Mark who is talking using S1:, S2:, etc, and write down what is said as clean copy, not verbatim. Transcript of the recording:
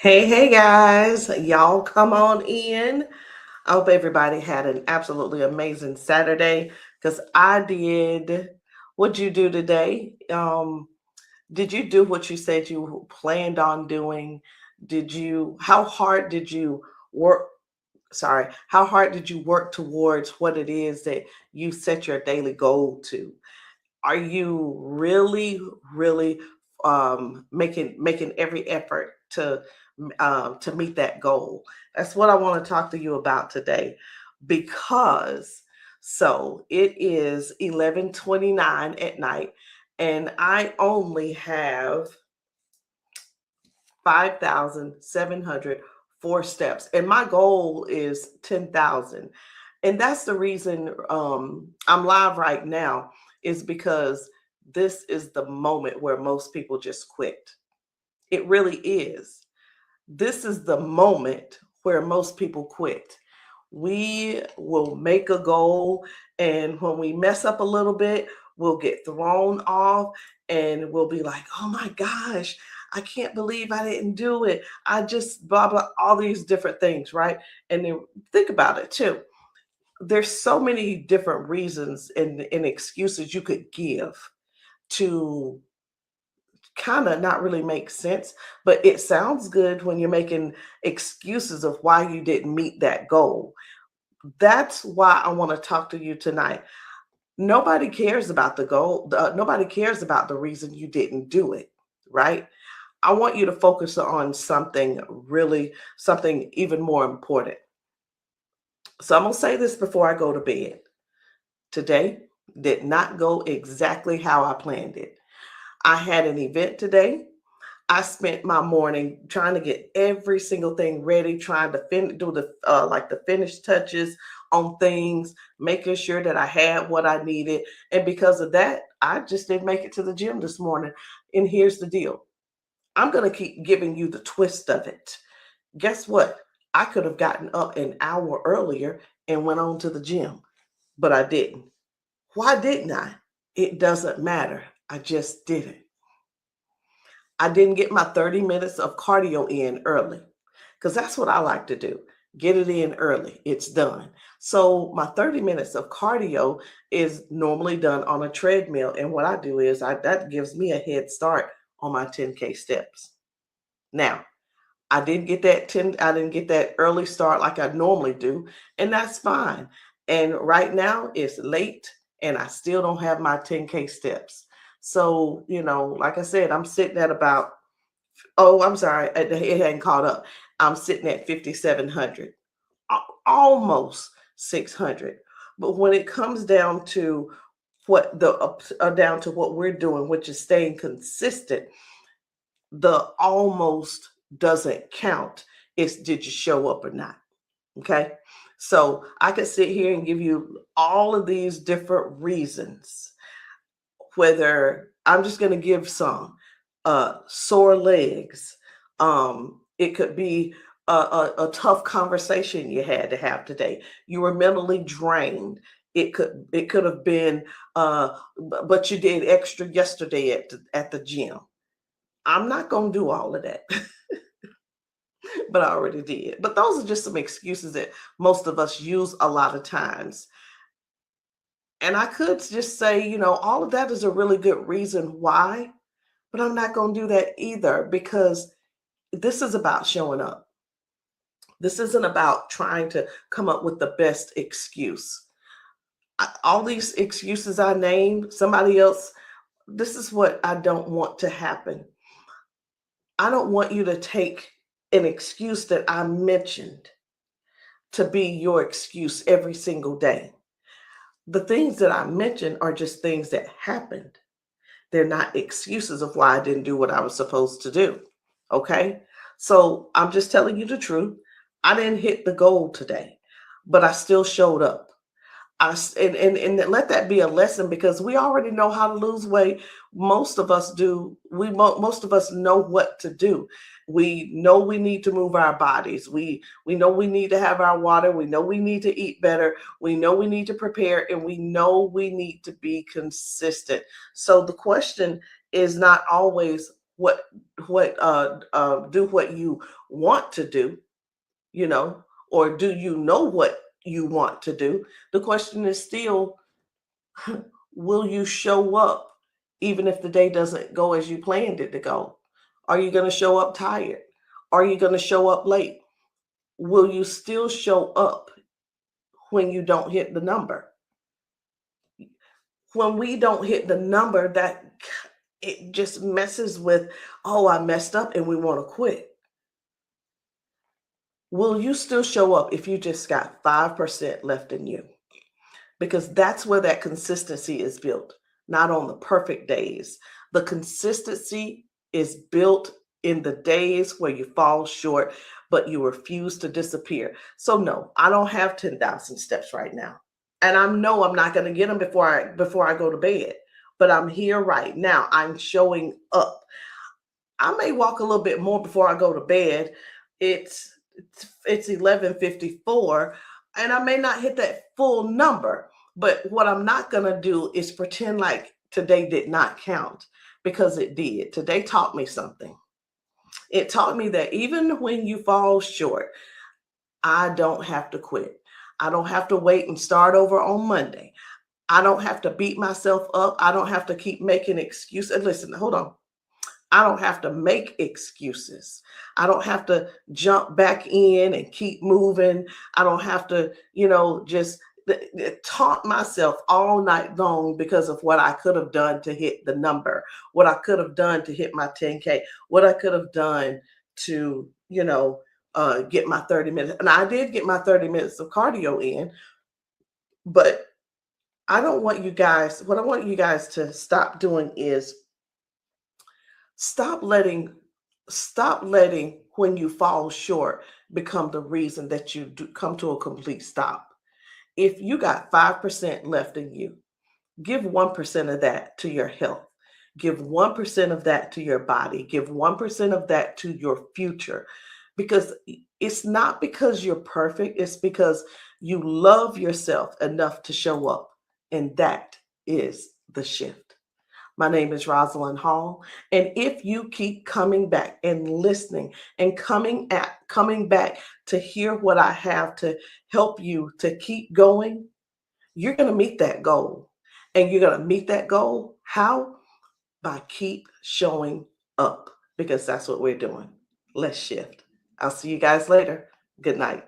S1: Hey guys, y'all come on in. I hope everybody had an absolutely amazing Saturday because I did. What'd you do today? Did you do what you said you planned on doing? How hard did you work? Sorry, how hard did you work towards what it is that you set your daily goal to? Are you really making every effort to meet that goal? That's what I want to talk to you about today, because it is 11:29 at night, and I only have 5,704 steps, and my goal is 10,000. And that's the reason I'm live right now, is because this is the moment where most people just quit. It really is. This is the moment where most people quit. We will make a goal, and when we mess up a little bit, we'll get thrown off and we'll be like, oh my gosh, I can't believe I didn't do it. I just blah, blah, all these different things, right? And then think about it too. There's so many different reasons and excuses you could give to kind of not really make sense, but it sounds good when you're making excuses of why you didn't meet that goal. That's why I want to talk to you tonight. Nobody cares about the goal. Nobody cares about the reason you didn't do it, right? I want you to focus on something even more important. So I'm going to say this before I go to bed. Today did not go exactly how I planned it. I had an event today. I spent my morning trying to get every single thing ready, trying to do the finish touches on things, making sure that I had what I needed. And because of that, I just didn't make it to the gym this morning. And here's the deal. I'm going to keep giving you the twist of it. Guess what? I could have gotten up an hour earlier and went on to the gym, but I didn't. Why didn't I? It doesn't matter. I just didn't. I didn't get my 30 minutes of cardio in early, because that's what I like to do. Get it in early. It's done. So my 30 minutes of cardio is normally done on a treadmill. And what I do is that gives me a head start on my 10K steps. Now, I didn't get that early start like I normally do, and that's fine. And right now it's late and I still don't have my 10K steps. So, like I said, I'm sitting at about, oh, I'm sorry, it hadn't caught up. I'm sitting at 5,700, almost 600. But when it comes down to what we're doing, which is staying consistent, the almost doesn't count. It's, did you show up or not? Okay. So I could sit here and give you all of these different reasons, whether I'm just going to give some sore legs. It could be a tough conversation you had to have today. You were mentally drained. It could have been, but you did extra yesterday at the gym. I'm not going to do all of that, but I already did. But those are just some excuses that most of us use a lot of times. And I could just say, all of that is a really good reason why, but I'm not going to do that either, because this is about showing up. This isn't about trying to come up with the best excuse. All these excuses I named, somebody else, this is what I don't want to happen. I don't want you to take an excuse that I mentioned to be your excuse every single day. The things that I mentioned are just things that happened. They're not excuses of why I didn't do what I was supposed to do. Okay. So I'm just telling you the truth. I didn't hit the goal today, but I still showed up. And let that be a lesson, because we already know how to lose weight. Most of us do. Most of us know what to do. We know we need to move our bodies. We know we need to have our water. We know we need to eat better. We know we need to prepare, and we know we need to be consistent. So the question is not always what do what you want to do, you know, or do you know what you want to do? The question is still, will you show up even if the day doesn't go as you planned it to go? Are you going to show up tired? Are you going to show up late? Will you still show up when you don't hit the number? When we don't hit the number, that it just messes with, oh, I messed up, and we want to quit. Will you still show up if you just got 5% left in you? Because that's where that consistency is built, not on the perfect days. The consistency is built in the days where you fall short, but you refuse to disappear. So no, I don't have 10,000 steps right now. And I know I'm not going to get them before I go to bed. But I'm here right now. I'm showing up. I may walk a little bit more before I go to bed. It's 11:54, and I may not hit that full number. But what I'm not going to do is pretend like today did not count, because it did. Today taught me something. It taught me that even when you fall short, I don't have to quit. I don't have to wait and start over on Monday. I don't have to beat myself up. I don't have to keep making excuses. Listen, hold on. I don't have to make excuses. I don't have to jump back in and keep moving. I don't have to, just taunt myself all night long because of what I could have done to hit the number, what I could have done to hit my 10K, what I could have done to, get my 30 minutes. And I did get my 30 minutes of cardio in, but what I want you guys to stop doing is stop letting when you fall short become the reason that you come to a complete stop. If you got 5% left in you, give 1% of that to your health. Give 1% of that to your body. Give 1% of that to your future. Because it's not because you're perfect, it's because you love yourself enough to show up. And that is the shift. My name is Rosalind Hall. And if you keep coming back and listening and coming back to hear what I have to help you to keep going, you're going to meet that goal. And you're going to meet that goal. How? By keep showing up, because that's what we're doing. Let's shift. I'll see you guys later. Good night.